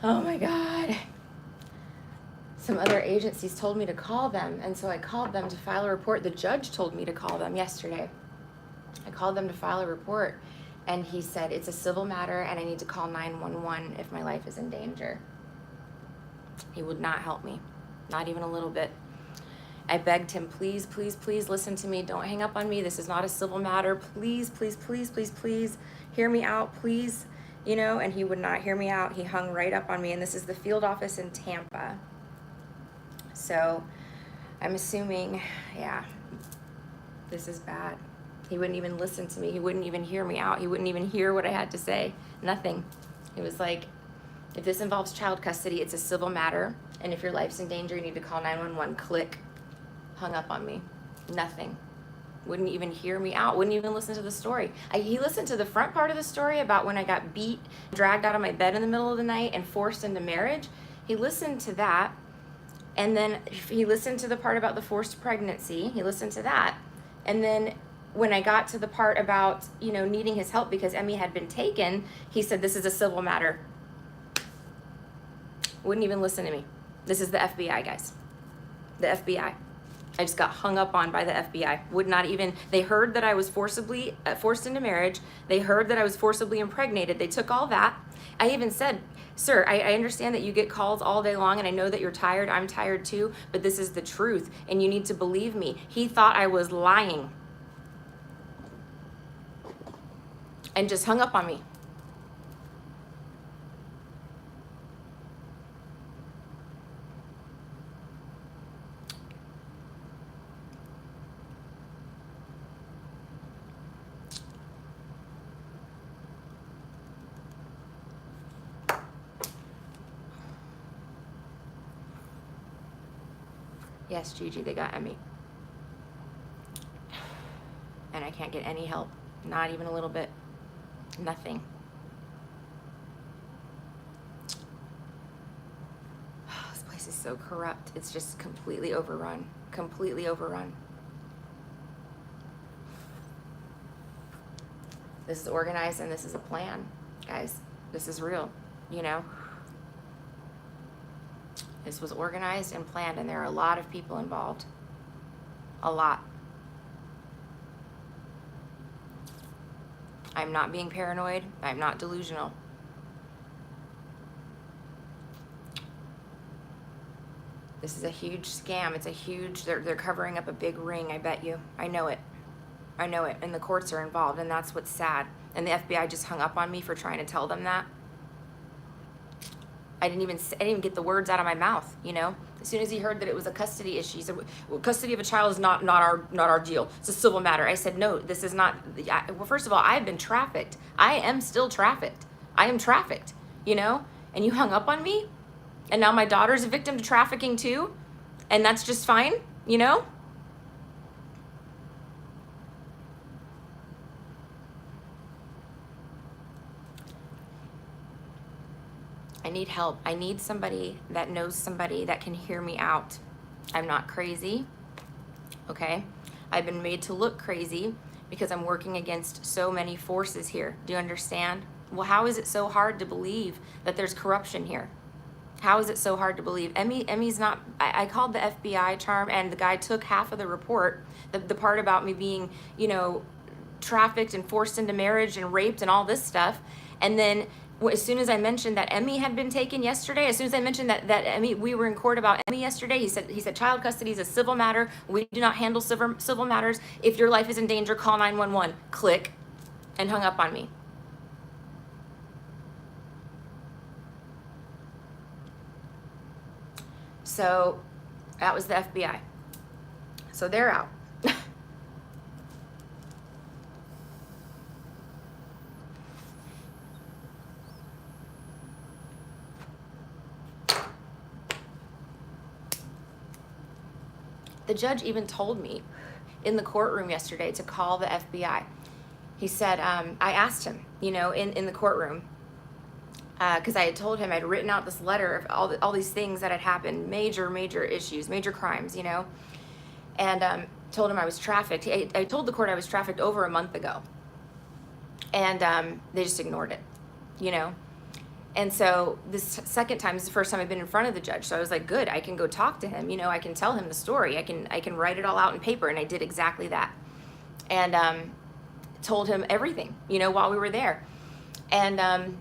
Oh my God. Some other agencies told me to call them, and so I called them to file a report. The judge told me to call them yesterday. I called them to file a report, and he said it's a civil matter and I need to call 911 if my life is in danger. He would not help me, not even a little bit. I begged him, please, please, please listen to me. Don't hang up on me. This is not a civil matter. Please, please, please, please, please hear me out, please. You know, and he would not hear me out. He hung right up on me, and this is the field office in Tampa. So I'm assuming, yeah, this is bad. He wouldn't even listen to me. He wouldn't even hear me out. He wouldn't even hear what I had to say. Nothing. It was like, if this involves child custody, it's a civil matter. And if your life's in danger, you need to call 911. Click. Hung up on me. Nothing. Wouldn't even hear me out. Wouldn't even listen to the story. He listened to the front part of the story about when I got beat, dragged out of my bed in the middle of the night, and forced into marriage. He listened to that. And then he listened to the part about the forced pregnancy. He listened to that. And then when I got to the part about, you know, needing his help because Emmy had been taken, he said, this is a civil matter. Wouldn't even listen to me. This is the FBI, guys. The FBI. I just got hung up on by the FBI. Would not even, they heard that I was forced into marriage. They heard that I was forcibly impregnated. They took all that. I even said, sir, I understand that you get calls all day long and I know that you're tired. I'm tired too, but this is the truth and you need to believe me. He thought I was lying and just hung up on me. Yes, Gigi, they got Emmy. And I can't get any help. Not even a little bit. Nothing. This place is so corrupt. It's just completely overrun. Completely overrun. This is organized and this is a plan, guys. This is real, you know? This was organized and planned, and there are a lot of people involved. A lot. I'm not being paranoid. I'm not delusional. This is a huge scam. It's a huge, they're covering up a big ring, I bet you. I know it. I know it. And the courts are involved, and that's what's sad. And the FBI just hung up on me for trying to tell them that. I didn't even get the words out of my mouth, you know? As soon as he heard that it was a custody issue, he said, well, custody of a child is not our deal. It's a civil matter. I said, no, this is not, well, first of all, I've been trafficked. I am still trafficked. I am trafficked, you know? And you hung up on me? And now my daughter's a victim to trafficking too? And that's just fine, you know? I need help. I need somebody that knows somebody that can hear me out. I'm not crazy, okay? I've been made to look crazy because I'm working against so many forces here. Do you understand? Well, how is it so hard to believe that there's corruption here? How is it so hard to believe? Emmy's not, I called the FBI, Charm, and the guy took half of the report, the part about me being, you know, trafficked and forced into marriage and raped and all this stuff. And then as soon as I mentioned that Emmy had been taken yesterday, as soon as I mentioned that Emmy, we were in court about Emmy yesterday, he said child custody is a civil matter. We do not handle civil matters. If your life is in danger, call 911. Click, and hung up on me. So that was the FBI. So they're out. The judge even told me in the courtroom yesterday to call the FBI. He said, I asked him, you know, in the courtroom, because I had told him I'd written out this letter of all these things that had happened, major issues, major crimes, you know, and told him I was trafficked. I told the court I was trafficked over a month ago, and they just ignored it, you know. And so this second time is the first time I've been in front of the judge. So I was like, good, I can go talk to him. You know, I can tell him the story. I can write it all out in paper. And I did exactly that. And told him everything, you know, while we were there. And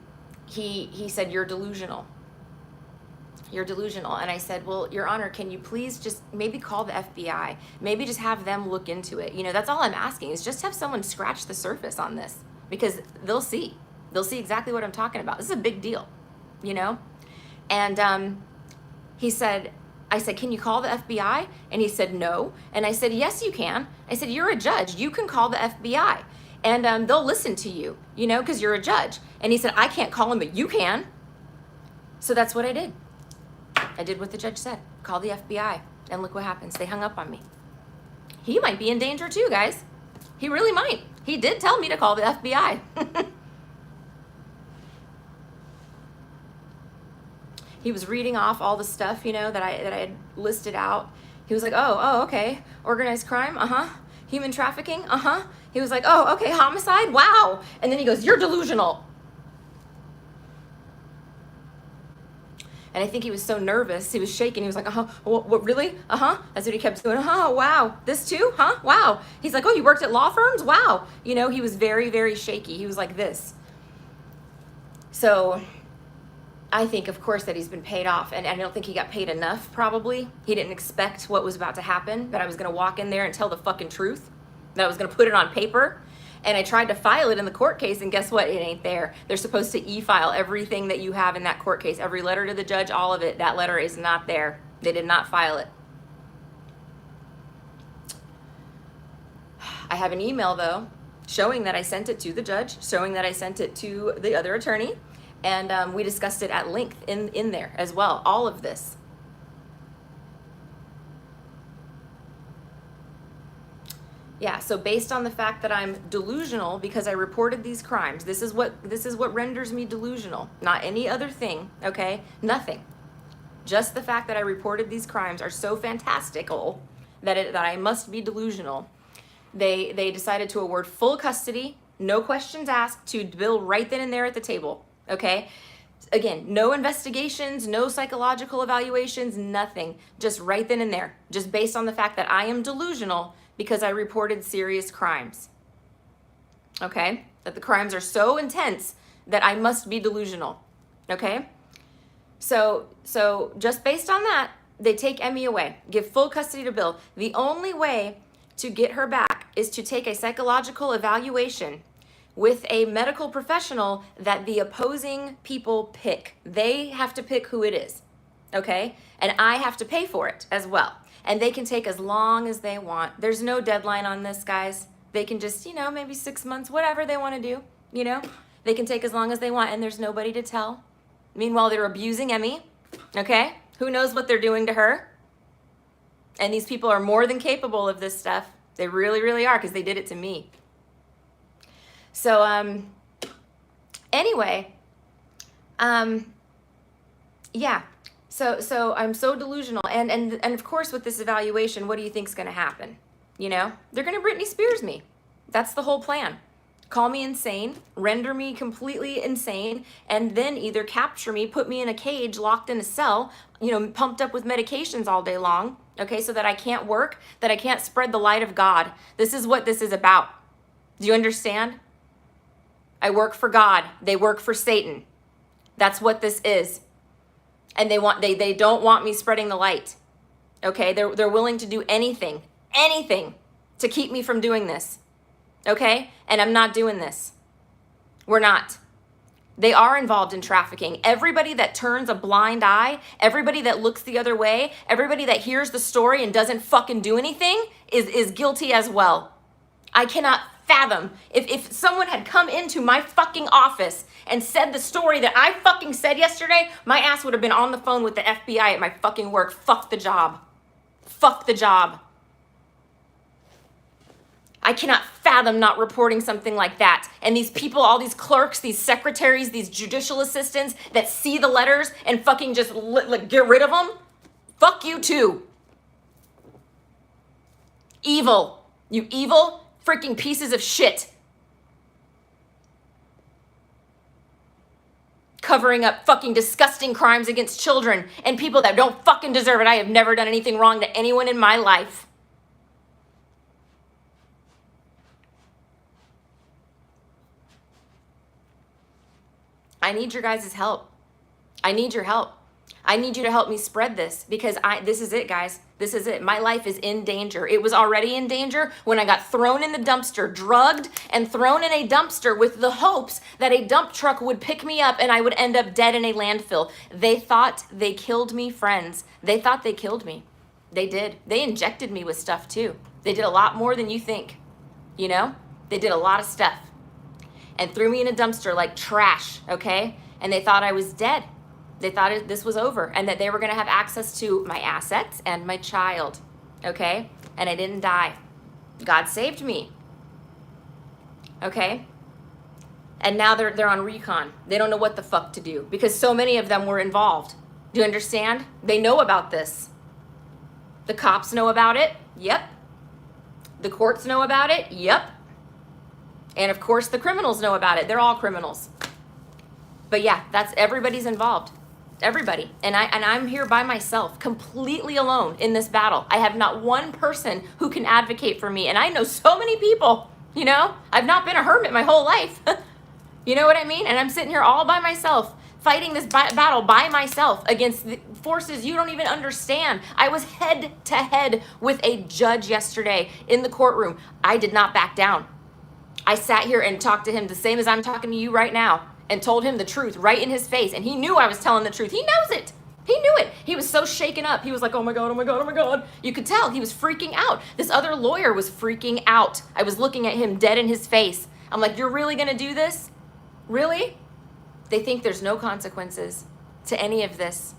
he said, you're delusional. You're delusional. And I said, well, Your Honor, can you please just maybe call the FBI? Maybe just have them look into it. You know, that's all I'm asking, is just have someone scratch the surface on this, because they'll see. They'll see exactly what I'm talking about. This is a big deal, you know? And I said, can you call the FBI? And he said, no. And I said, yes, you can. I said, you're a judge. You can call the FBI. And they'll listen to you, you know, because you're a judge. And he said, I can't call him, but you can. So that's what I did. I did what the judge said. Call the FBI. And look what happens. They hung up on me. He might be in danger too, guys. He really might. He did tell me to call the FBI. He was reading off all the stuff, you know, that I had listed out. He was like, oh, okay. Organized crime, Human trafficking, He was like, oh, okay, homicide, wow. And then he goes, you're delusional. And I think he was so nervous, he was shaking. He was like, what, really? That's what he kept doing. Wow, this too? Wow. He's like, oh, you worked at law firms? Wow. You know, he was very, very shaky. He was like this. So I think, of course, that he's been paid off. And I don't think he got paid enough, probably. He didn't expect what was about to happen, that I was going to walk in there and tell the fucking truth, that I was going to put it on paper. And I tried to file it in the court case, and guess what? It ain't there. They're supposed to e-file everything that you have in that court case, every letter to the judge, all of it. That letter is not there. They did not file it. I have an email, though, showing that I sent it to the judge, showing that I sent it to the other attorney, and we discussed it at length in there as well, all of this. Yeah, so based on the fact that I'm delusional because I reported these crimes, this is what renders me delusional, not any other thing, okay? Nothing. Just the fact that I reported these crimes are so fantastical that I must be delusional. They decided to award full custody, no questions asked, to Bill right then and there at the table, okay? Again, no investigations, no psychological evaluations, nothing. Just right then and there, just based on the fact that I am delusional because I reported serious crimes, okay? That the crimes are so intense that I must be delusional, okay? So just based on that, they take Emmy away, give full custody to Bill. The only way to get her back is to take a psychological evaluation with a medical professional that the opposing people pick. They have to pick who it is, okay? And I have to pay for it as well. And they can take as long as they want. There's no deadline on this, guys. They can just, you know, maybe 6 months, whatever they want to do, you know? They can take as long as they want, and there's nobody to tell. Meanwhile, they're abusing Emmy, okay? Who knows what they're doing to her? And these people are more than capable of this stuff. They really, really are, because they did it to me. So, anyway, yeah. So I'm so delusional. And of course, with this evaluation, what do you think's going to happen? You know, they're going to Britney Spears me. That's the whole plan. Call me insane, render me completely insane, and then either capture me, put me in a cage, locked in a cell, you know, pumped up with medications all day long, okay, so that I can't work, that I can't spread the light of God. This is what this is about. Do you understand? I work for God. They work for Satan. That's what this is. And they don't want me spreading the light. Okay? They're willing to do anything to keep me from doing this. Okay? And I'm not doing this. We're not. They are involved in trafficking. Everybody that turns a blind eye, everybody that looks the other way, everybody that hears the story and doesn't fucking do anything is guilty as well. I cannot fathom if someone had come into my fucking office and said the story that I fucking said yesterday, my ass would have been on the phone with the FBI at my fucking work. Fuck the job. Fuck the job. I cannot fathom not reporting something like that. And these people, all these clerks, these secretaries, these judicial assistants that see the letters and fucking just get rid of them, fuck you too. Evil. You evil freaking pieces of shit. covering up fucking disgusting crimes against children and people that don't fucking deserve it. I have never done anything wrong to anyone in my life. I need your guys' help. I need your help. I need you to help me spread this because this is it, guys. This is it. My life is in danger. It was already in danger when I got thrown in the dumpster, drugged and thrown in a dumpster with the hopes that a dump truck would pick me up and I would end up dead in a landfill. They thought they killed me, friends. They thought they killed me. They did. They injected me with stuff too. They did a lot more than you think. You know? They did a lot of stuff and threw me in a dumpster like trash, okay? And they thought I was dead. They thought this was over and that they were going to have access to my assets and my child, okay? And I didn't die. God saved me, okay? And now they're on recon. They don't know what the fuck to do because so many of them were involved. Do you understand? They know about this. The cops know about it. Yep. The courts know about it. Yep. And of course the criminals know about it. They're all criminals. But yeah, everybody's involved. Everybody. And I'm here by myself, completely alone in this battle. I have not one person who can advocate for me. And I know so many people, you know? I've not been a hermit my whole life. You know what I mean? And I'm sitting here all by myself, fighting this battle by myself against the forces you don't even understand. I was head to head with a judge yesterday in the courtroom. I did not back down. I sat here and talked to him the same as I'm talking to you right now and told him the truth right in his face. And he knew I was telling the truth. He knows it. He knew it. He was so shaken up. He was like, oh my God, oh my God, oh my God. You could tell he was freaking out. This other lawyer was freaking out. I was looking at him dead in his face. I'm like, you're really going to do this? Really? They think there's no consequences to any of this.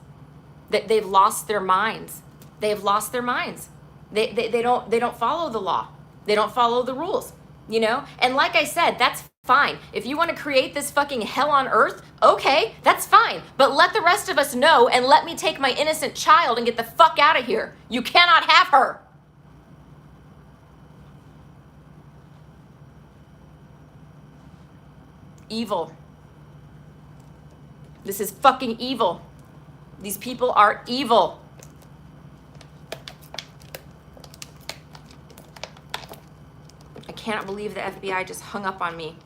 That they've lost their minds. They have lost their minds. They don't follow the law. They don't follow the rules, you know? And like I said, that's fine. If you want to create this fucking hell on earth, okay, that's fine. But let the rest of us know and let me take my innocent child and get the fuck out of here. You cannot have her. Evil. This is fucking evil. These people are evil. I cannot believe the FBI just hung up on me.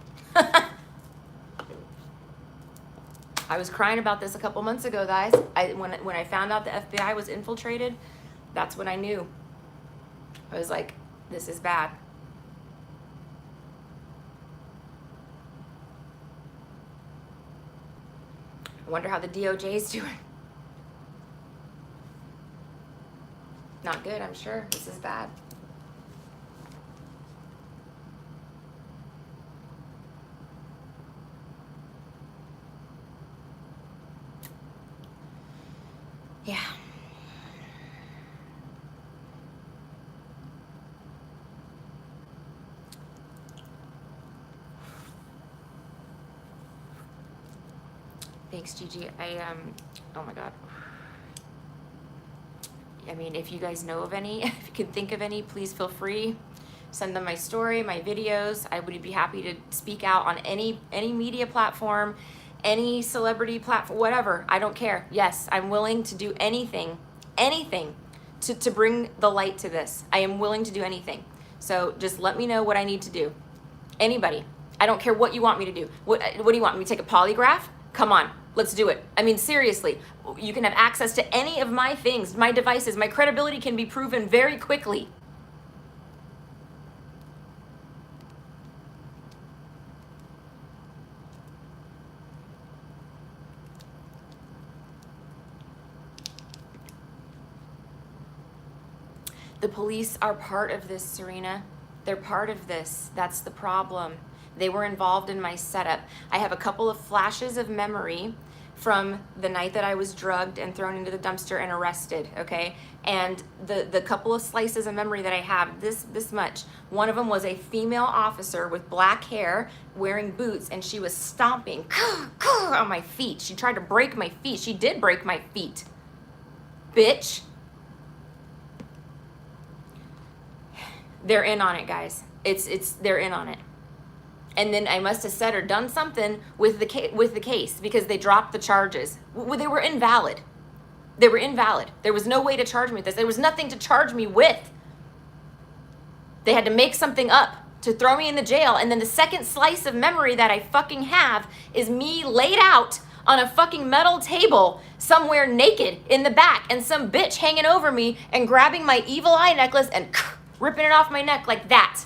I was crying about this a couple months ago, guys. When I found out the FBI was infiltrated, that's when I knew. I was like, this is bad. I wonder how the DOJ is doing. Not good, I'm sure. This is bad. Yeah. Thanks, Gigi. Oh my God. I mean, if you guys know of any, if you can think of any, please feel free. Send them my story, my videos. I would be happy to speak out on any media platform, any celebrity platform, whatever. I don't care. Yes, I'm willing to do anything to bring the light to this. I am willing to do anything. So just let me know what I need to do. Anybody. I don't care what you want me to do. What do you want me to take a polygraph? Come on, let's do it. I mean, seriously, you can have access to any of my things, my devices. My credibility can be proven very quickly. The police are part of this, Serena. They're part of this. That's the problem. They were involved in my setup. I have a couple of flashes of memory from the night that I was drugged and thrown into the dumpster and arrested, okay? And the couple of slices of memory that I have, this much. One of them was a female officer with black hair wearing boots, and she was stomping on my feet. She tried to break my feet. She did break my feet. Bitch. They're in on it, guys. They're in on it. And then I must have said or done something with the case because they dropped the charges. They were invalid. They were invalid. There was no way to charge me with this. There was nothing to charge me with. They had to make something up to throw me in the jail. And then the second slice of memory that I fucking have is me laid out on a fucking metal table somewhere naked in the back and some bitch hanging over me and grabbing my evil eye necklace and ripping it off my neck like that.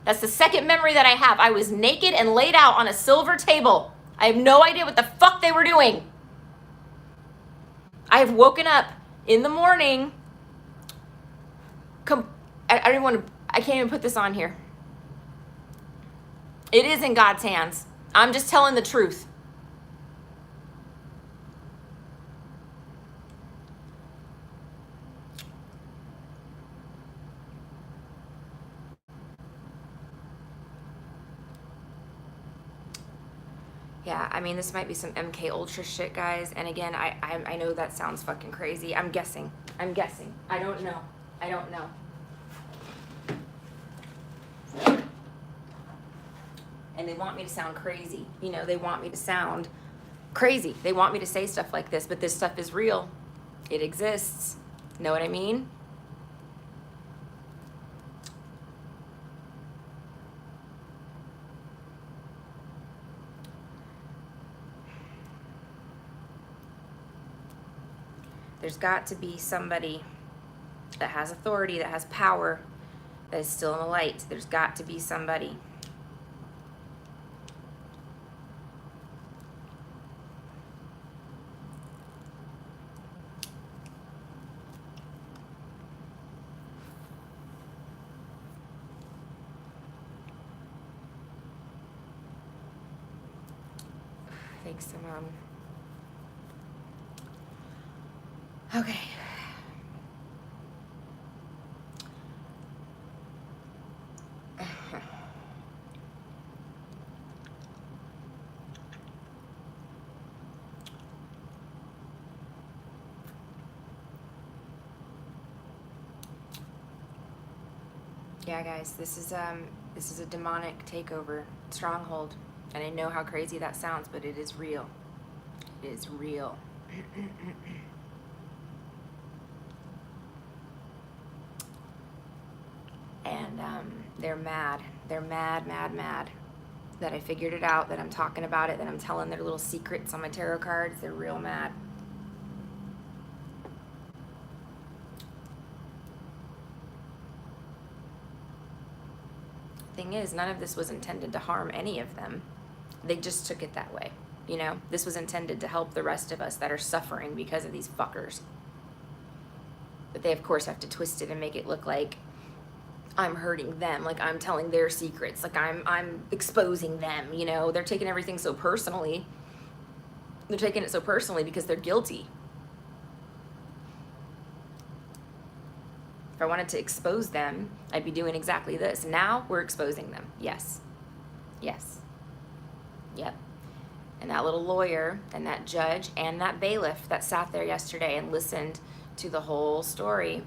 That's the second memory that I have. I was naked and laid out on a silver table. I have no idea what the fuck they were doing. I have woken up in the morning. I can't even put this on here. It is in God's hands. I'm just telling the truth. Yeah, I mean, this might be some MK Ultra shit, guys. And again, I know that sounds fucking crazy. I'm guessing. I don't know. And they want me to sound crazy. You know, they want me to sound crazy. They want me to say stuff like this, but this stuff is real. It exists. Know what I mean? There's got to be somebody that has authority, that has power, that is still in the light. There's got to be somebody. Thanks to Mom. Okay. Yeah, guys, this is a demonic takeover stronghold, and I know how crazy that sounds, but it is real. It is real. And they're mad. They're mad that I figured it out, that I'm talking about it, that I'm telling their little secrets on my tarot cards. They're real mad. Thing is, none of this was intended to harm any of them. They just took it that way. You know, this was intended to help the rest of us that are suffering because of these fuckers. But they, of course, have to twist it and make it look like I'm hurting them, like I'm telling their secrets, like I'm exposing them, you know. They're taking everything so personally. They're taking it so personally because they're guilty. If I wanted to expose them, I'd be doing exactly this. Now we're exposing them. Yes. Yep. And that little lawyer and that judge and that bailiff that sat there yesterday and listened to the whole story,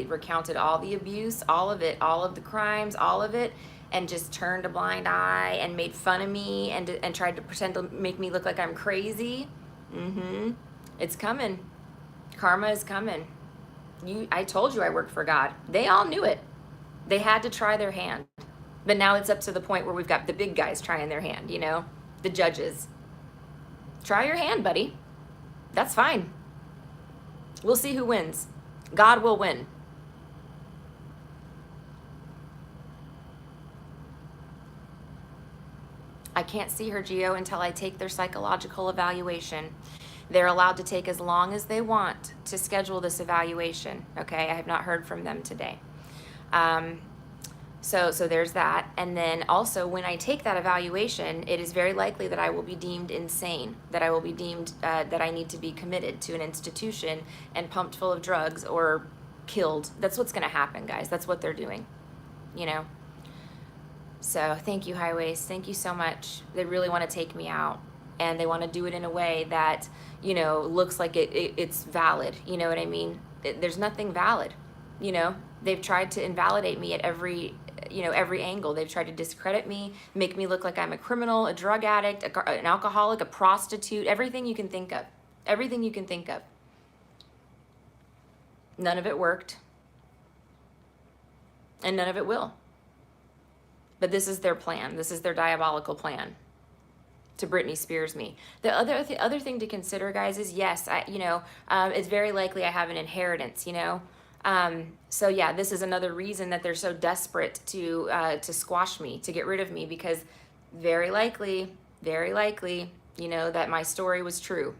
recounted all the abuse, all of it, all of the crimes, all of it, and just turned a blind eye and made fun of me and tried to pretend to make me look like I'm crazy. It's coming. Karma is coming. I told you I worked for God. They all knew it. They had to try their hand. But now it's up to the point where we've got the big guys trying their hand, you know? The judges. Try your hand, buddy. That's fine. We'll see who wins. God will win. I can't see her, Gio, until I take their psychological evaluation. They're allowed to take as long as they want to schedule this evaluation. Okay, I have not heard from them today. So there's that. And then also when I take that evaluation, it is very likely that I will be deemed insane, that I will be deemed that I need to be committed to an institution and pumped full of drugs or killed. That's what's going to happen, guys. That's what they're doing, you know? So thank you, Highways. Thank you so much. They really want to take me out, and they want to do it in a way that, you know, looks like it's valid. You know what I mean? There's nothing valid, you know? They've tried to invalidate me at every every angle. They've tried to discredit me, make me look like I'm a criminal, a drug addict, an alcoholic, a prostitute, everything you can think of. Everything you can think of. None of it worked. And none of it will. But this is their plan. This is their diabolical plan to Britney Spears me. The other thing to consider, guys, is yes, it's very likely I have an inheritance, so yeah, this is another reason that they're so desperate to squash me, to get rid of me, because very likely, that my story was true,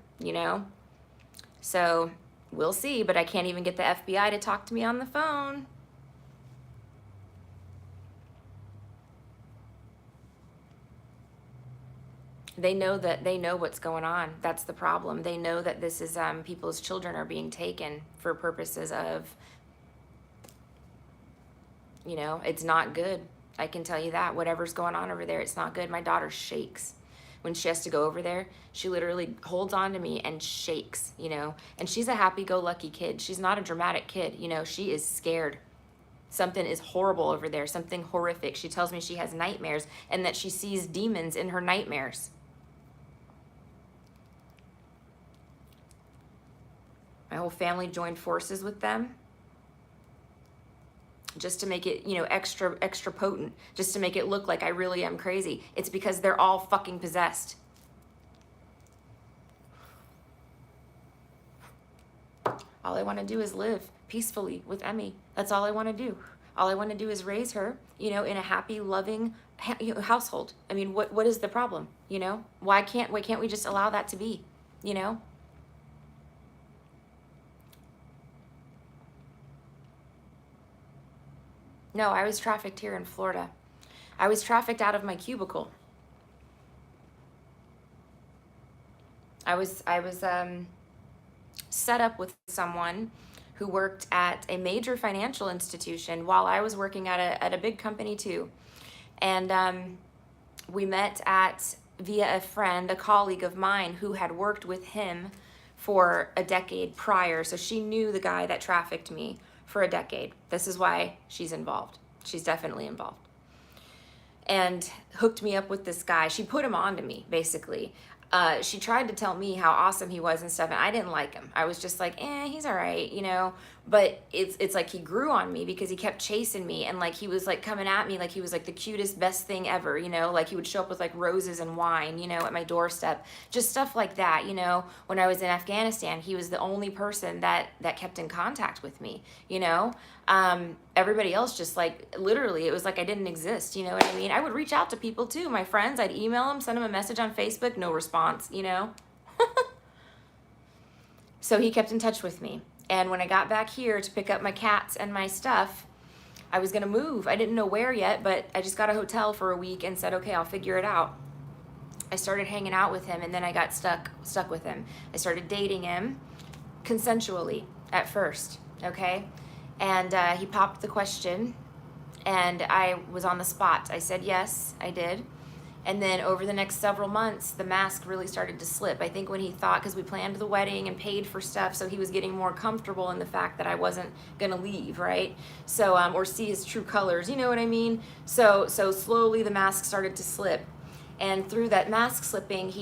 So we'll see, but I can't even get the FBI to talk to me on the phone. They know what's going on. That's the problem. They know that this is people's children are being taken for purposes of, it's not good. I can tell you that. Whatever's going on over there, it's not good. My daughter shakes when she has to go over there. She literally holds on to me and shakes, and she's a happy-go-lucky kid. She's not a dramatic kid, she is scared. Something is horrible over there, something horrific. She tells me she has nightmares and that she sees demons in her nightmares. My whole family joined forces with them just to make it, extra potent, just to make it look like I really am crazy. It's because they're all fucking possessed. All I want to do is live peacefully with Emmy. That's all I want to do. All I want to do is raise her, in a happy, loving household. I mean, what is the problem? Why can't we just allow that to be? No, I was trafficked here in Florida. I was trafficked out of my cubicle. I was set up with someone who worked at a major financial institution while I was working at a big company too. And we met via a friend, a colleague of mine who had worked with him for a decade prior. So she knew the guy that trafficked me for a decade. This is why she's involved. She's definitely involved. And hooked me up with this guy. She put him on to me, basically. She tried to tell me how awesome he was and stuff, and I didn't like him. I was just like, he's all right, But it's like he grew on me because he kept chasing me, and like he was like coming at me like he was like the cutest, best thing ever, Like he would show up with like roses and wine, at my doorstep, just stuff like that, When I was in Afghanistan, he was the only person that kept in contact with me, Everybody else just like literally, it was like I didn't exist, you know what I mean? I would reach out to people too, my friends. I'd email them, send them a message on Facebook, no response, So he kept in touch with me. And when I got back here to pick up my cats and my stuff, I was gonna move. I didn't know where yet, but I just got a hotel for a week and said, okay, I'll figure it out. I started hanging out with him, and then I got stuck with him. I started dating him consensually at first, okay? And he popped the question, and I was on the spot. I said yes, I did. And then over the next several months, the mask really started to slip. I think when he thought, because we planned the wedding and paid for stuff, so he was getting more comfortable in the fact that I wasn't gonna leave, right? So, or see his true colors, you know what I mean? So slowly the mask started to slip. And through that mask slipping,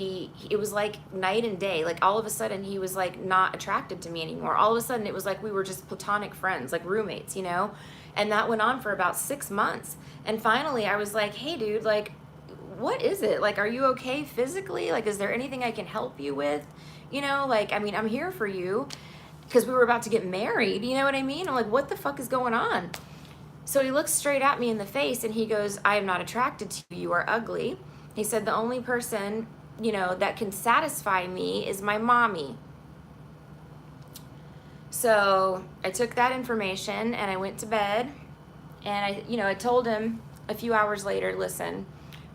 it was like night and day. Like all of a sudden he was like not attracted to me anymore. All of a sudden it was like we were just platonic friends, like roommates, And that went on for about 6 months. And finally I was like, hey dude, like, what is it? Like, are you okay physically? Like, is there anything I can help you with? Like, I mean, I'm here for you because we were about to get married. You know what I mean? I'm like, what the fuck is going on? So he looks straight at me in the face and he goes, I am not attracted to you. You are ugly. He said, the only person, that can satisfy me is my mommy. So I took that information and I went to bed, and I told him a few hours later, listen,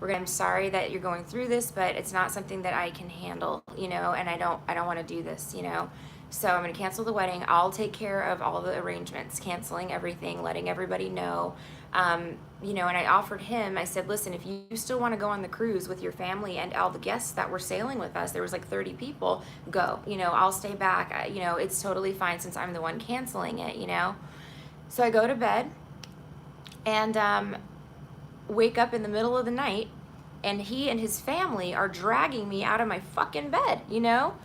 I'm sorry that you're going through this, but it's not something that I can handle, and I don't want to do this, So I'm going to cancel the wedding. I'll take care of all the arrangements, canceling everything, letting everybody know. And I offered him, I said, listen, if you still want to go on the cruise with your family and all the guests that were sailing with us, there was like 30 people, go, I'll stay back. It's totally fine since I'm the one canceling it, So I go to bed, and wake up in the middle of the night and he and his family are dragging me out of my fucking bed, you know?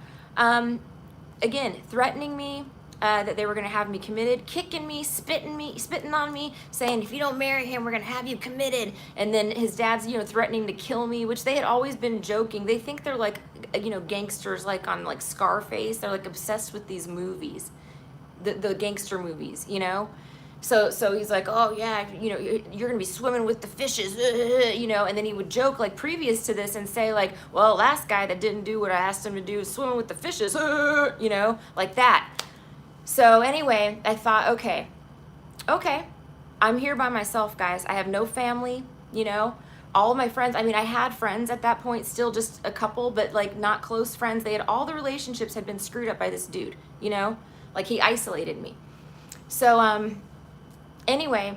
Again, threatening me, that they were gonna have me committed, kicking me, spitting on me, saying, if you don't marry him, we're gonna have you committed. And then his dad's, you know, threatening to kill me, which they had always been joking. They think they're like, you know, gangsters, like on like Scarface. They're like obsessed with these movies, the gangster movies, you know? So he's like, oh yeah, you know, you're gonna be swimming with the fishes, you know, and then he would joke like previous to this and say like, well, last guy that didn't do what I asked him to do is swimming with the fishes, you know, like that. So anyway, I thought, okay, I'm here by myself, guys. I have no family, you know, all of my friends. I mean, I had friends at that point, still just a couple, but like not close friends. They had, all the relationships had been screwed up by this dude, you know, like he isolated me. So, anyway,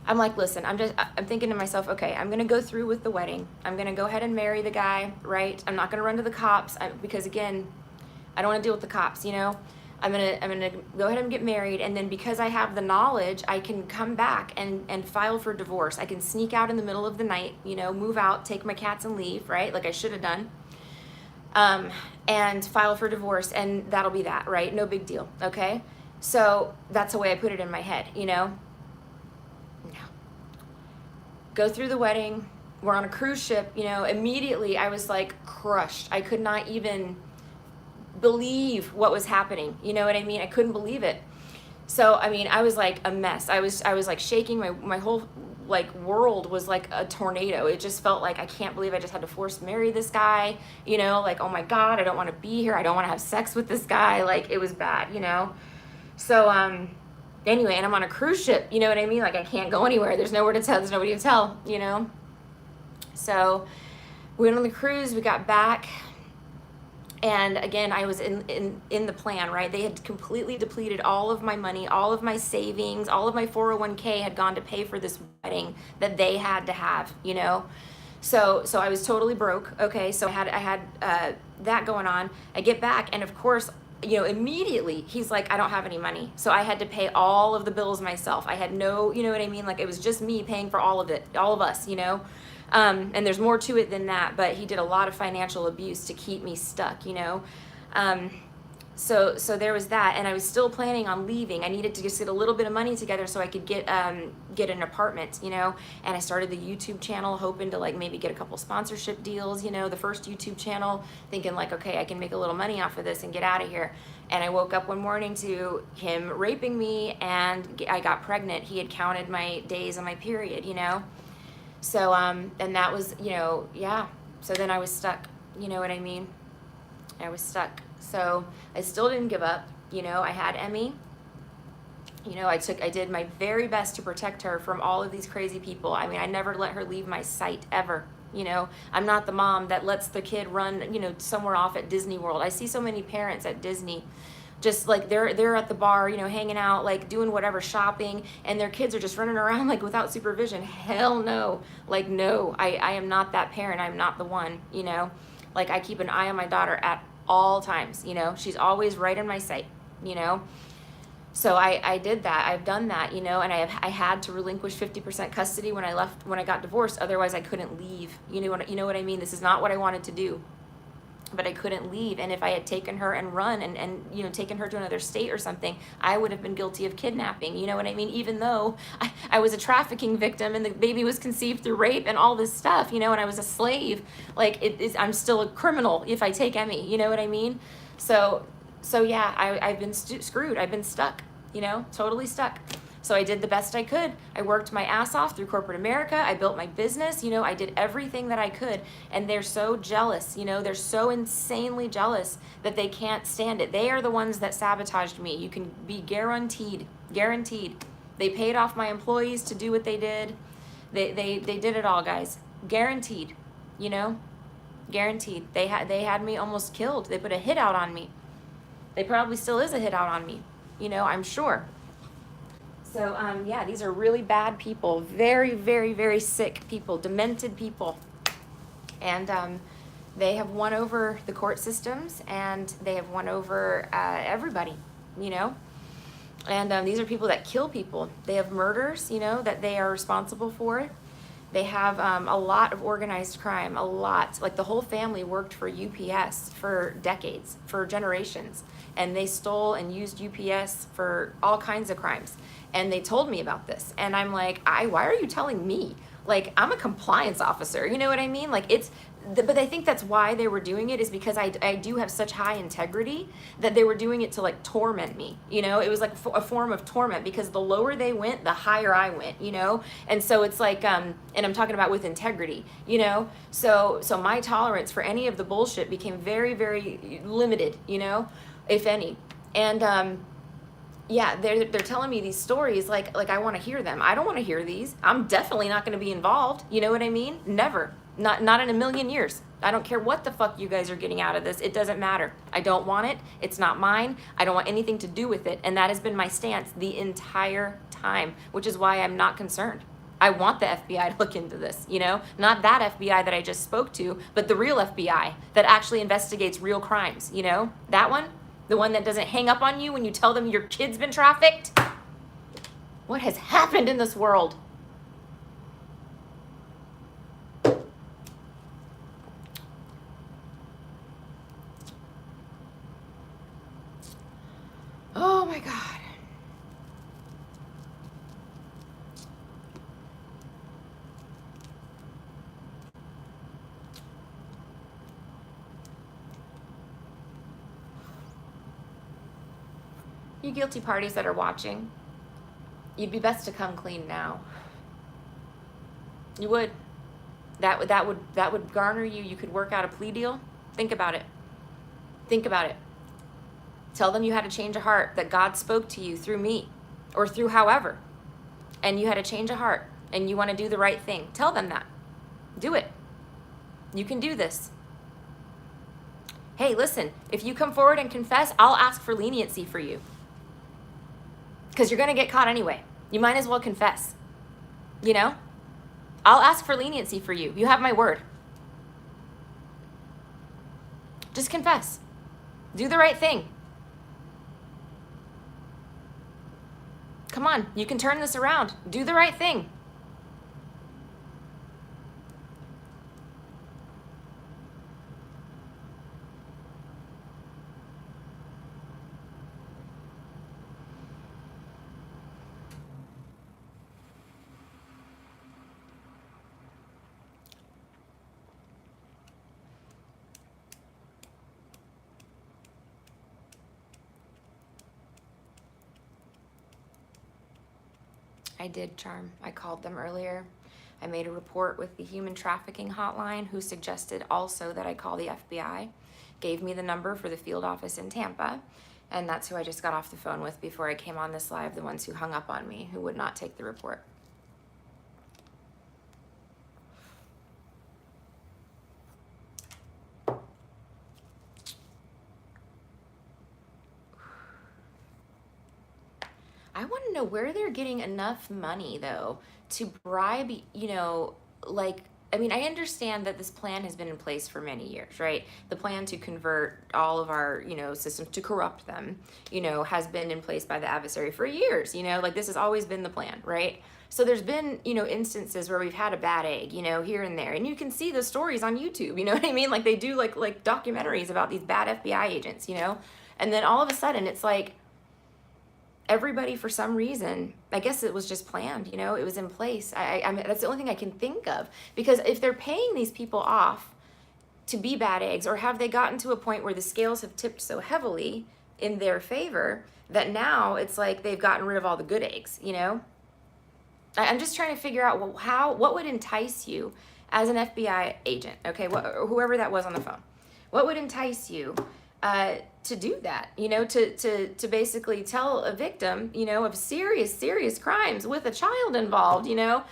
I'm like, listen, I'm thinking to myself, okay, I'm going to go through with the wedding. I'm going to go ahead and marry the guy, right? I'm not going to run to the cops because again, I don't want to deal with the cops, you know? I'm gonna go ahead and get married, and then because I have the knowledge, I can come back and file for divorce. I can sneak out in the middle of the night, you know, move out, take my cats and leave, right? Like I should have done. And file for divorce, and that'll be that, right? No big deal, okay? So that's the way I put it in my head, you know? No. Go through the wedding. We're on a cruise ship, you know, immediately I was like crushed. I could not even believe what was happening. You know what I mean? I couldn't believe it. So, I mean, I was like a mess. I was like shaking. My whole like world was like a tornado. It just felt like, I can't believe I just had to force marry this guy, you know, like, oh my God, I don't want to be here. I don't want to have sex with this guy. Like it was bad, you know? So, anyway, and I'm on a cruise ship, you know what I mean? Like I can't go anywhere. There's nowhere to tell. There's nobody to tell, you know? So we went on the cruise, we got back. And again, I was in the plan, right? They had completely depleted all of my money, all of my savings, all of my 401k had gone to pay for this wedding that they had to have, you know? So I was totally broke. Okay. So I had that going on. I get back, and of course, you know, immediately he's like, I don't have any money. So I had to pay all of the bills myself. I had no, you know what I mean? Like it was just me paying for all of it, all of us, you know? And there's more to it than that, but he did a lot of financial abuse to keep me stuck, you know? So there was that, and I was still planning on leaving. I needed to just get a little bit of money together so I could get an apartment, you know? And I started the YouTube channel, hoping to like maybe get a couple sponsorship deals, you know, the first YouTube channel, thinking like, okay, I can make a little money off of this and get out of here. And I woke up one morning to him raping me, and I got pregnant. He had counted my days on my period, you know? So, and that was, you know, yeah. So then I was stuck, you know what I mean? I was stuck. So I still didn't give up. You know, I had Emmy. You know, I did my very best to protect her from all of these crazy people. I mean, I never let her leave my sight ever. You know, I'm not the mom that lets the kid run, you know, somewhere off at Disney World. I see so many parents at Disney, just like they're at the bar, you know, hanging out, like doing whatever, shopping, and their kids are just running around like without supervision. Hell no. Like, no, I am not that parent. I'm not the one, you know, like I keep an eye on my daughter at all times, you know, she's always right in my sight, you know? So I did that. I've done that, you know, and I had to relinquish 50% custody when I got divorced. Otherwise I couldn't leave. You know what I mean? This is not what I wanted to do. But I couldn't leave. And if I had taken her and run and you know, taken her to another state or something, I would have been guilty of kidnapping. You know what I mean? Even though I was a trafficking victim and the baby was conceived through rape and all this stuff, you know, and I was a slave, like I'm still a criminal if I take Emmy, you know what I mean? So yeah, I've been screwed. I've been stuck, you know, totally stuck. So I did the best I could. I worked my ass off through corporate America. I built my business, you know, I did everything that I could. And they're so jealous, you know, they're so insanely jealous that they can't stand it. They are the ones that sabotaged me. You can be guaranteed. They paid off my employees to do what they did. They did it all, guys. Guaranteed, you know, guaranteed. They had me almost killed. They put a hit out on me. They probably still is a hit out on me, you know, I'm sure. So, yeah, these are really bad people, very, very, very sick people, demented people. And they have won over the court systems, and they have won over everybody, you know. And these are people that kill people. They have murders, you know, that they are responsible for. They have a lot of organized crime, a lot. Like the whole family worked for UPS for decades, for generations. And they stole and used UPS for all kinds of crimes. And they told me about this. And I'm like, why are you telling me? Like, I'm a compliance officer. You know what I mean? Like, but I think that's why they were doing it, is because I do have such high integrity that they were doing it to like torment me. You know, it was like a form of torment, because the lower they went, the higher I went, you know? And so it's like, and I'm talking about with integrity, you know? So my tolerance for any of the bullshit became very, very limited, you know, if any. And, yeah, they're telling me these stories like I want to hear them. I don't want to hear these. I'm definitely not going to be involved. You know what I mean? Never. Not in a million years. I don't care what the fuck you guys are getting out of this. It doesn't matter. I don't want it. It's not mine. I don't want anything to do with it. And that has been my stance the entire time, which is why I'm not concerned. I want the FBI to look into this, you know? Not that FBI that I just spoke to, but the real FBI that actually investigates real crimes, you know? That one? The one that doesn't hang up on you when you tell them your kid's been trafficked? What has happened in this world? Oh my God. You guilty parties that are watching, you'd be best to come clean now. You would. That would garner you. You could work out a plea deal. Think about it. Think about it. Tell them you had a change of heart, that God spoke to you through me or through however, and you had a change of heart and you want to do the right thing. Tell them that. Do it. You can do this. Hey, listen, if you come forward and confess, I'll ask for leniency for you, because you're going to get caught anyway. You might as well confess. You know? I'll ask for leniency for you. You have my word. Just confess. Do the right thing. Come on, you can turn this around. Do the right thing. I did, Charm. I called them earlier. I made a report with the human trafficking hotline, who suggested also that I call the FBI, gave me the number for the field office in Tampa, and that's who I just got off the phone with before I came on this live, the ones who hung up on me, who would not take the report. I want to know where they're getting enough money, though, to bribe, you know, like, I mean, I understand that this plan has been in place for many years, right? The plan to convert all of our, you know, systems, to corrupt them, you know, has been in place by the adversary for years, you know, like this has always been the plan, right? So there's been, you know, instances where we've had a bad egg, you know, here and there, and you can see the stories on YouTube, you know what I mean? Like they do like documentaries about these bad FBI agents, you know? And then all of a sudden it's like, everybody, for some reason, I guess it was just planned, you know, it was in place. I mean, that's the only thing I can think of, because if they're paying these people off to be bad eggs, or have they gotten to a point where the scales have tipped so heavily in their favor that now it's like they've gotten rid of all the good eggs, you know? I'm just trying to figure out, well, what would entice you as an FBI agent, okay, whoever that was on the phone, what would entice you to do that, you know, to basically tell a victim, you know, of serious crimes with a child involved, you know,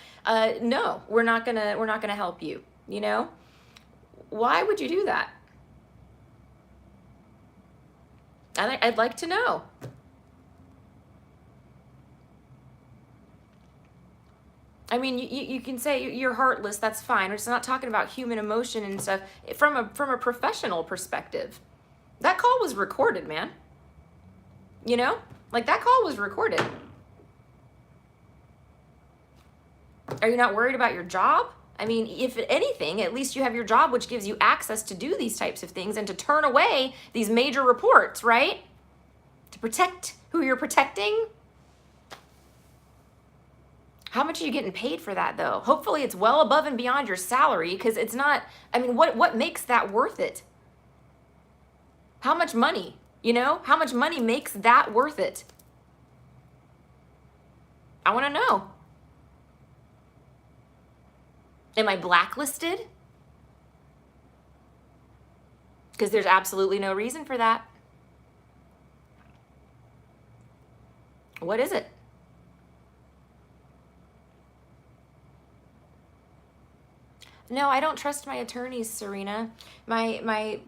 no, we're not gonna help you, you know? Why would you do that? I'd like to know. I mean, you can say you're heartless, that's fine. We're just not talking about human emotion and stuff from a professional perspective. That call was recorded, man. You know? Like, that call was recorded. Are you not worried about your job? I mean, if anything, at least you have your job, which gives you access to do these types of things and to turn away these major reports, right? To protect who you're protecting. How much are you getting paid for that, though? Hopefully it's well above and beyond your salary, because it's not, I mean, what makes that worth it? How much money, How much money makes that worth it? I want to know. Am I blacklisted? Because there's absolutely no reason for that. What is it? No, I don't trust my attorneys, Serena. My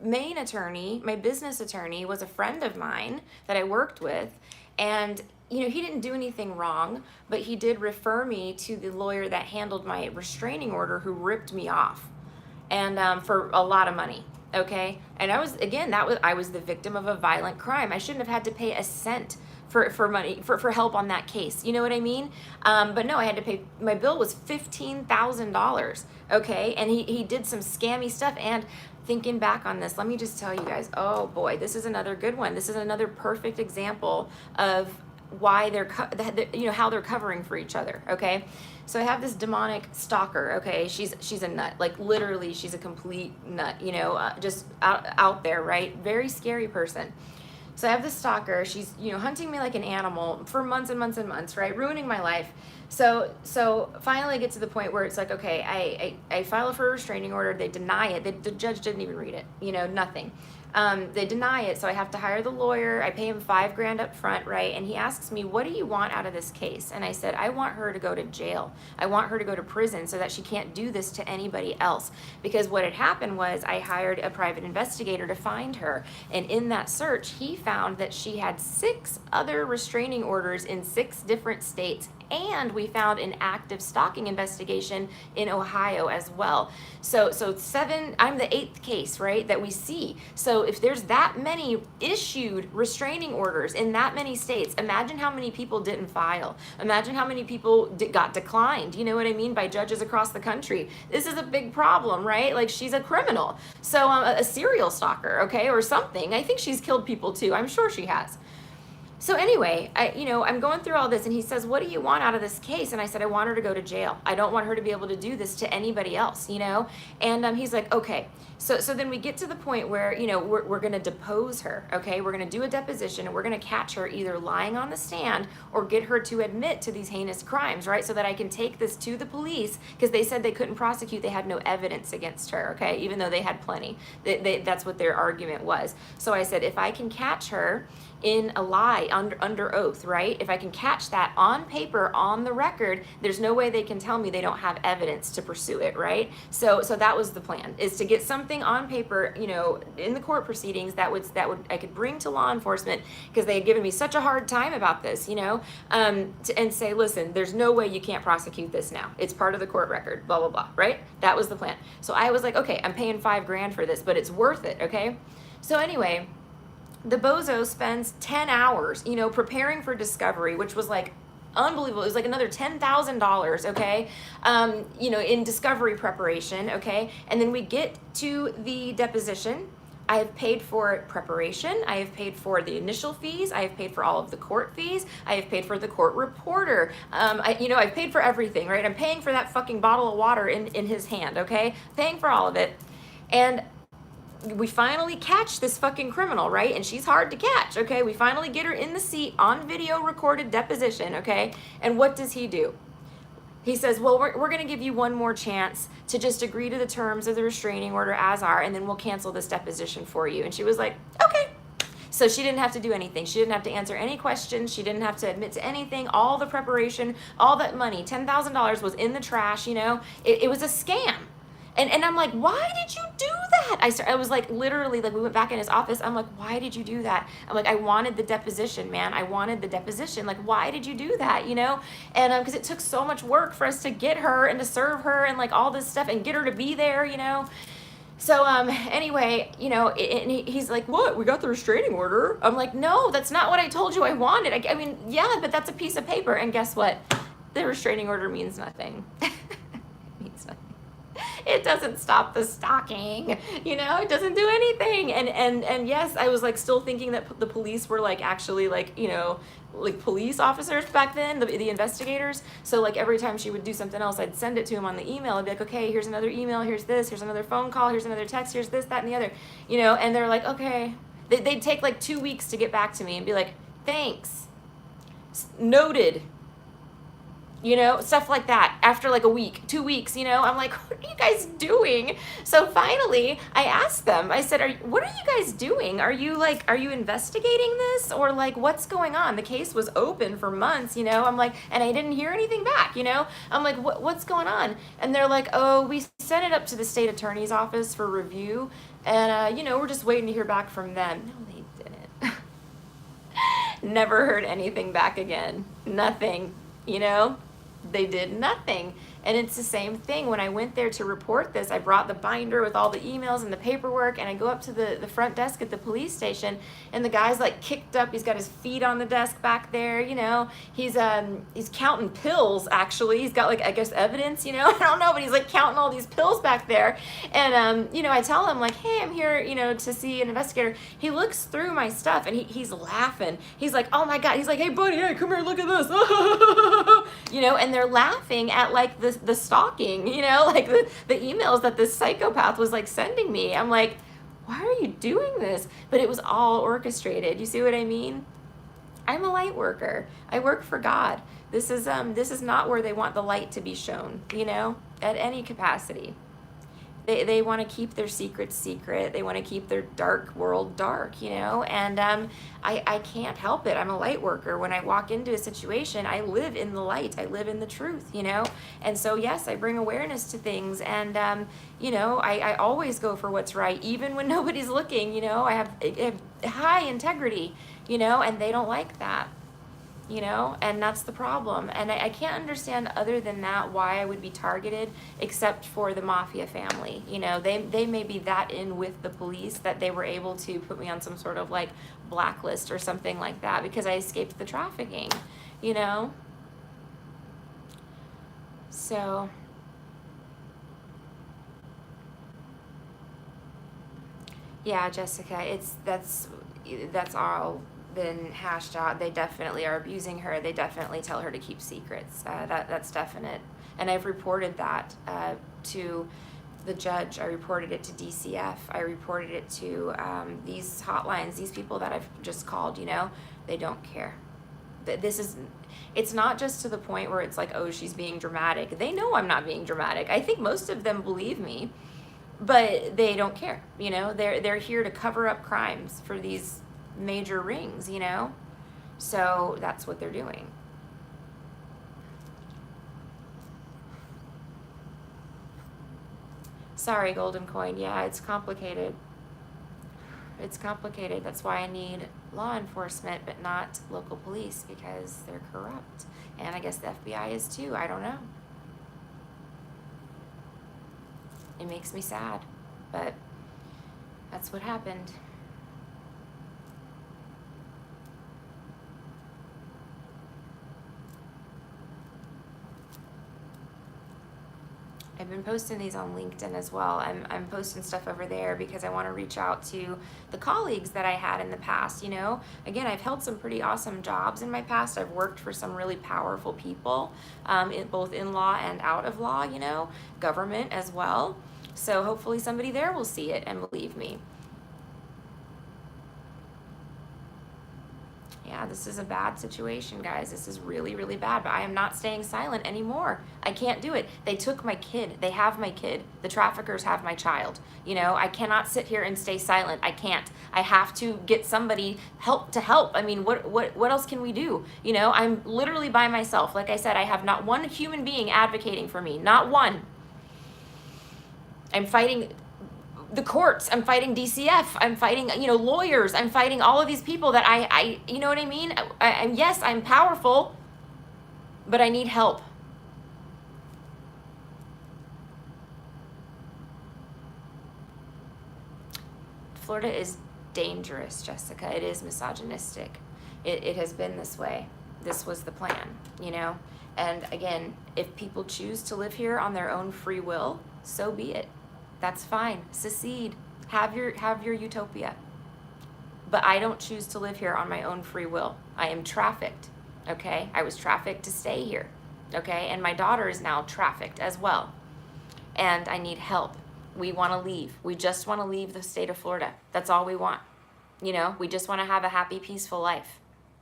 main attorney, my business attorney, was a friend of mine that I worked with, and he didn't do anything wrong, but he did refer me to the lawyer that handled my restraining order, who ripped me off, and for a lot of money. Okay, and I was the victim of a violent crime. I shouldn't have had to pay a cent for money for help on that case. You know what I mean? But no, I had to pay. My bill was $15,000. Okay, and he did some scammy stuff. And thinking back on this, let me just tell you guys. Oh boy, this is another good one. This is another perfect example of why how they're covering for each other. Okay, so I have this demonic stalker. Okay, she's a nut. Like literally, she's a complete nut. Just out there, right? Very scary person. So I have this stalker. She's hunting me like an animal for months and months and months, right? Ruining my life. So finally I get to the point where it's like, okay, I file for a restraining order. They deny it. The judge didn't even read it. Nothing. They deny it, so I have to hire the lawyer. I pay him $5,000 up front, right? And he asks me, what do you want out of this case? And I said, I want her to go to jail. I want her to go to prison so that she can't do this to anybody else. Because what had happened was I hired a private investigator to find her. And in that search, he found that she had 6 other restraining orders in 6 different states. And we found an active stalking investigation in Ohio as well. So 7, I'm the 8th case, right, that we see. So if there's that many issued restraining orders in that many states, imagine how many people didn't file. Imagine how many people got declined, you know what I mean, by judges across the country. This is a big problem, right? Like, she's a criminal. So a serial stalker, okay, or something. I think she's killed people too. I'm sure she has. So anyway, I'm going through all this, and he says, what do you want out of this case? And I said, I want her to go to jail. I don't want her to be able to do this to anybody else, And he's like, okay. So then we get to the point where, we're going to depose her, okay? We're going to do a deposition, and we're going to catch her either lying on the stand or get her to admit to these heinous crimes, right? So that I can take this to the police, because they said they couldn't prosecute. They had no evidence against her, okay? Even though they had plenty. That's what their argument was. So I said, if I can catch her in a lie under oath, right? If I can catch that on paper, on the record, there's no way they can tell me they don't have evidence to pursue it, right? So that was the plan, is to get something on paper, in the court proceedings that would I could bring to law enforcement, because they had given me such a hard time about this, and say, listen, there's no way you can't prosecute this now. It's part of the court record, blah, blah, blah, right? That was the plan. So I was like, okay, I'm paying $5,000 for this, but it's worth it, okay? So anyway, the bozo spends 10 hours, preparing for discovery, which was like unbelievable. It was like another $10,000, okay, in discovery preparation, okay? And then we get to the deposition. I have paid for preparation. I have paid for the initial fees. I have paid for all of the court fees. I have paid for the court reporter. I've paid for everything, right? I'm paying for that fucking bottle of water in his hand, okay? Paying for all of it. And we finally catch this fucking criminal, right? And she's hard to catch, okay? We finally get her in the seat on video recorded deposition, okay? And what does he do? He says, well, we're going to give you one more chance to just agree to the terms of the restraining order as are, and then we'll cancel this deposition for you. And she was like, okay. So she didn't have to do anything. She didn't have to answer any questions. She didn't have to admit to anything. All the preparation, all that money, $10,000 was in the trash, It was a scam. And I'm like, why did you do that? I was like, literally, like, we went back in his office. I'm like, why did you do that? I'm like, I wanted the deposition, man. I wanted the deposition. Like, why did you do that, And because it took so much work for us to get her and to serve her and like all this stuff and get her to be there, So anyway, and he's like, what? We got the restraining order. I'm like, no, that's not what I told you I wanted. I mean, yeah, but that's a piece of paper. And guess what? the restraining order means nothing. It means nothing. It doesn't stop the stalking, you know, it doesn't do anything. And yes, I was like still thinking that the police were like actually like, you know, like police officers back then, the investigators. So like every time she would do something else, I'd send it to him on the email. I'd be like, okay, here's another email, here's this, here's another phone call, here's another text, here's this, that, and the other, you know, and they're like, okay. They'd take like 2 weeks to get back to me and be like, thanks, noted. You know, stuff like that after like a week, 2 weeks, you know, I'm like, what are you guys doing? So finally I asked them, I said, what are you guys doing? Are you investigating this, or like, what's going on? The case was open for months, you know, I'm like, and I didn't hear anything back, you know, I'm like, what's going on? And they're like, oh, we sent it up to the state attorney's office for review. And, you know, we're just waiting to hear back from them. No, they didn't. Never heard anything back again. Nothing, you know? They did nothing. And it's the same thing. When I went there to report this, I brought the binder with all the emails and the paperwork, and I go up to the front desk at the police station, and the guy's like kicked up. He's got his feet on the desk back there, you know. He's counting pills, actually. He's got like, I guess, evidence, you know. I don't know, but he's like counting all these pills back there. And, you know, I tell him like, hey, I'm here, you know, to see an investigator. He looks through my stuff, and he's laughing. He's like, oh my God. He's like, hey, buddy, hey, come here, look at this. You know, and they're laughing at like the stalking, you know, like the emails that this psychopath was like sending me. I'm like, why are you doing this? But it was all orchestrated. You see what I mean? I'm a light worker. I work for God. This is not where they want the light to be shown, you know, at any capacity. They want to keep their secrets secret. They want to keep their dark world dark, you know, and I can't help it. I'm a light worker. When I walk into a situation, I live in the light. I live in the truth, you know, and so, yes, I bring awareness to things, and, you know, I always go for what's right, even when nobody's looking, you know. I have high integrity, you know, and they don't like that. You know, and that's the problem. And I can't understand, other than that, why I would be targeted, except for the mafia family. You know, they may be that in with the police that they were able to put me on some sort of like blacklist or something like that because I escaped the trafficking, you know. So yeah, Jessica, that's all been hashed out. They definitely are abusing her. They definitely tell her to keep secrets. That's definite. And I've reported that to the judge. I reported it to DCF. I reported it to these hotlines, these people that I've just called, you know. They don't care. It's not just to the point where it's like, oh, she's being dramatic. They know I'm not being dramatic. I think most of them believe me, but they don't care, you know. They're here to cover up crimes for these major rings, you know. So that's what they're doing. Sorry, Golden Coin. Yeah, it's complicated. It's complicated. That's why I need law enforcement, but not local police, because they're corrupt. And I guess the FBI is too. I don't know. It makes me sad, but that's what happened. I've been posting these on LinkedIn as well. I'm posting stuff over there because I want to reach out to the colleagues that I had in the past, you know. Again, I've held some pretty awesome jobs in my past. I've worked for some really powerful people, both in law and out of law, you know, government as well. So hopefully somebody there will see it and believe me. Yeah, this is a bad situation, guys. This is really, really bad, but I am not staying silent anymore. I can't do it. They took my kid. They have my kid. The traffickers have my child. You know, I cannot sit here and stay silent. I can't. I have to get somebody to help. I mean, what else can we do? You know, I'm literally by myself. Like I said, I have not one human being advocating for me. Not one. I'm fighting the courts, I'm fighting DCF, I'm fighting, you know, lawyers, I'm fighting all of these people that I you know what I mean? Yes, I'm powerful, but I need help. Florida is dangerous, Jessica. It is misogynistic. It has been this way. this was the plan, you know? And again, if people choose to live here on their own free will, so be it. That's fine. Secede. Have your utopia. But I don't choose to live here on my own free will. I am trafficked, okay? I was trafficked to stay here, okay? And my daughter is now trafficked as well. And I need help. We want to leave. We just want to leave the state of Florida. That's all we want. You know, we just want to have a happy, peaceful life.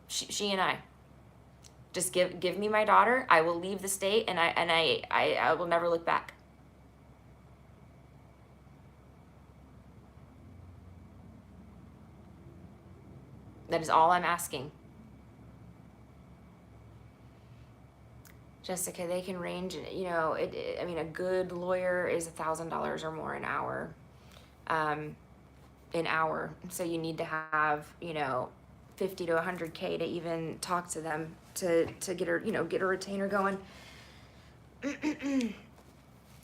She and I. Just give me my daughter. I will leave the state, and I will never look back. That is all I'm asking. Jessica, they can range, you know, I mean, a good lawyer is $1,000 or more an hour. So you need to have, you know, 50 to 100K to even talk to them to get her, you know, get a retainer going.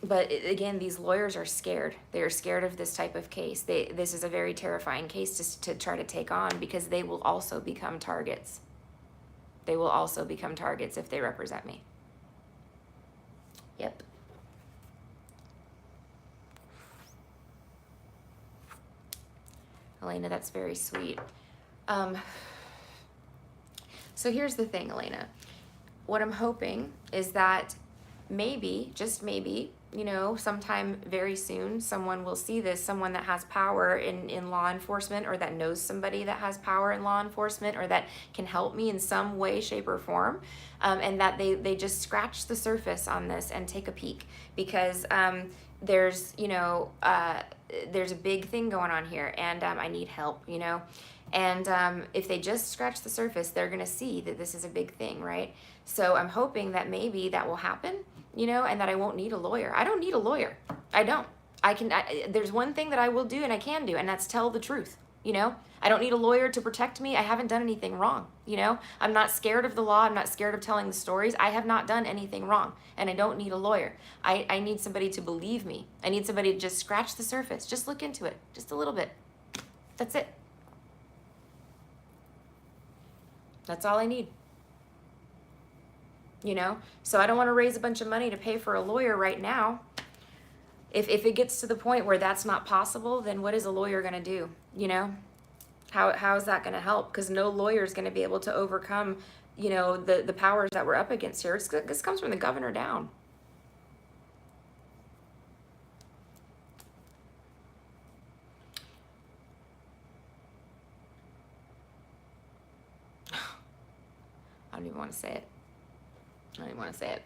But again, these lawyers are scared. They are scared of this type of case. This is a very terrifying case to try to take on, because they will also become targets. They will also become targets if they represent me. Yep. Elena, that's very sweet. So here's the thing, Elena. What I'm hoping is that maybe, just maybe, you know, sometime very soon, someone will see this, someone that has power in law enforcement, or that knows somebody that has power in law enforcement, or that can help me in some way, shape, or form, and that they just scratch the surface on this and take a peek, because there's, you know, there's a big thing going on here, and I need help, you know. And if they just scratch the surface, they're going to see that this is a big thing, right? So I'm hoping that maybe that will happen, you know, and that I won't need a lawyer. I don't need a lawyer. I don't. There's one thing that I will do and I can do, and that's tell the truth, you know? I don't need a lawyer to protect me. I haven't done anything wrong, you know? I'm not scared of the law. I'm not scared of telling the stories. I have not done anything wrong, and I don't need a lawyer. I need somebody to believe me. I need somebody to just scratch the surface. Just look into it, just a little bit. That's it. That's all I need. You know, so I don't want to raise a bunch of money to pay for a lawyer right now. If it gets to the point where that's not possible, then what is a lawyer going to do? You know, how is that going to help? Because no lawyer is going to be able to overcome, you know, the powers that we're up against here. This comes from the governor down. I don't even want to say it. I don't even want to say it.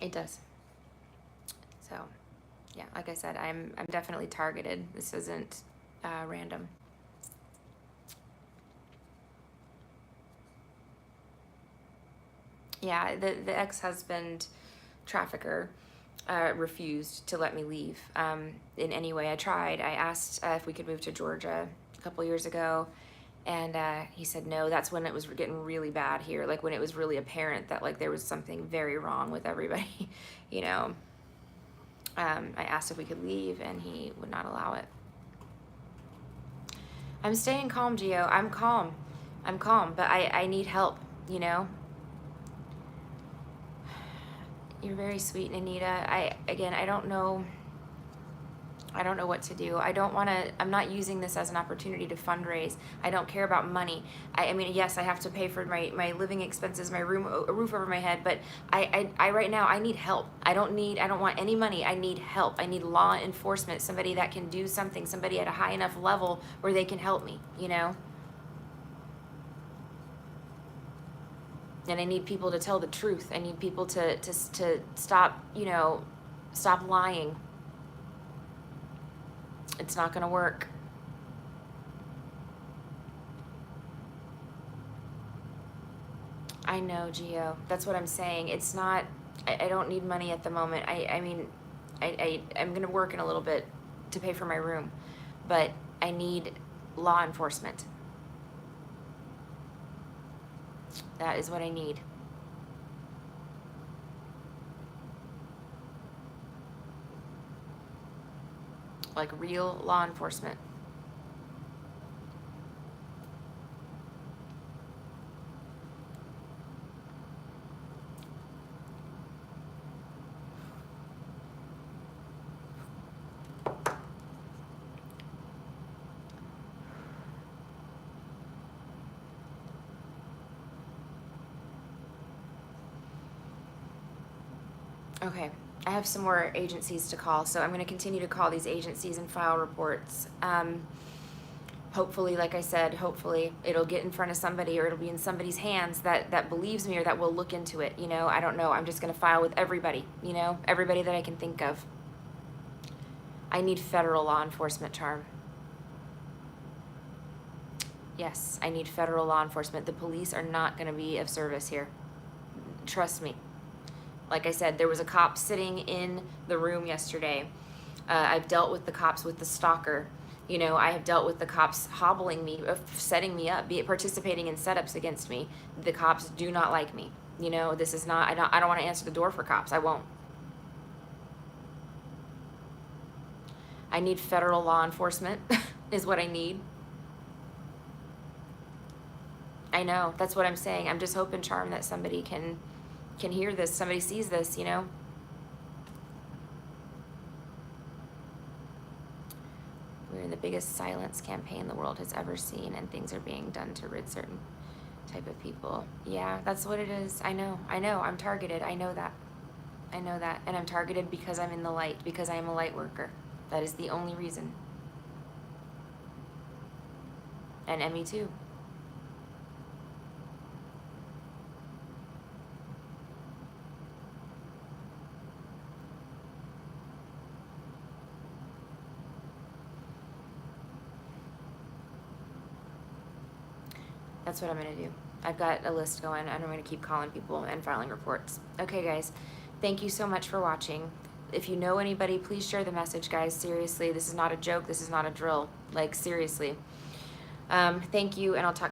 It does. So, yeah, like I said, I'm definitely targeted. This isn't random. Yeah, the ex-husband trafficker refused to let me leave in any way. I tried. I asked if we could move to Georgia a couple years ago, and he said no. That's when it was getting really bad here, like when it was really apparent that like there was something very wrong with everybody, you know. I asked if we could leave, and he would not allow it. I'm staying calm, Gio. I'm calm, but I need help, you know. You're very sweet, Anita. I don't know what to do. I'm not using this as an opportunity to fundraise. I don't care about money. I mean, yes, I have to pay for my living expenses, my room, a roof over my head, but I right now, I need help. I don't want any money. I need help. I need law enforcement, somebody that can do something, somebody at a high enough level where they can help me, you know? And I need people to tell the truth. I need people to stop, you know, stop lying. It's not going to work. I know, Gio. That's what I'm saying. It's not, I don't need money at the moment. I mean, I'm going to work in a little bit to pay for my room, but I need law enforcement. That is what I need. Like real law enforcement. Okay, I have some more agencies to call, so I'm going to continue to call these agencies and file reports. Hopefully, like I said, hopefully it'll get in front of somebody, or it'll be in somebody's hands that believes me, or that will look into it. I don't know. I'm just going to file with everybody, everybody that I can think of. I need federal law enforcement, Charm. Yes, I need federal law enforcement. The police are not going to be of service here. Trust me. Like I said, there was a cop sitting in the room yesterday. I've dealt with the cops with the stalker. I have dealt with the cops hobbling me, setting me up, participating in setups against me. The cops do not like me. This is not, I don't want to answer the door for cops. I won't. I need federal law enforcement is what I need. I know, that's what I'm saying. I'm just hoping, Charm, that somebody can hear this, somebody sees this, We're in the biggest silence campaign the world has ever seen, and things are being done to rid certain type of people. Yeah, that's what it is. I know, I'm targeted. I know that. And I'm targeted because I'm in the light, because I am a light worker. That is the only reason. And Emmy too. That's what I'm going to do. I've got a list going, and I'm going to keep calling people and filing reports. Okay, guys. Thank you so much for watching. If you know anybody, please share the message, guys. Seriously, this is not a joke. This is not a drill. Like, seriously. Thank you, and I'll talk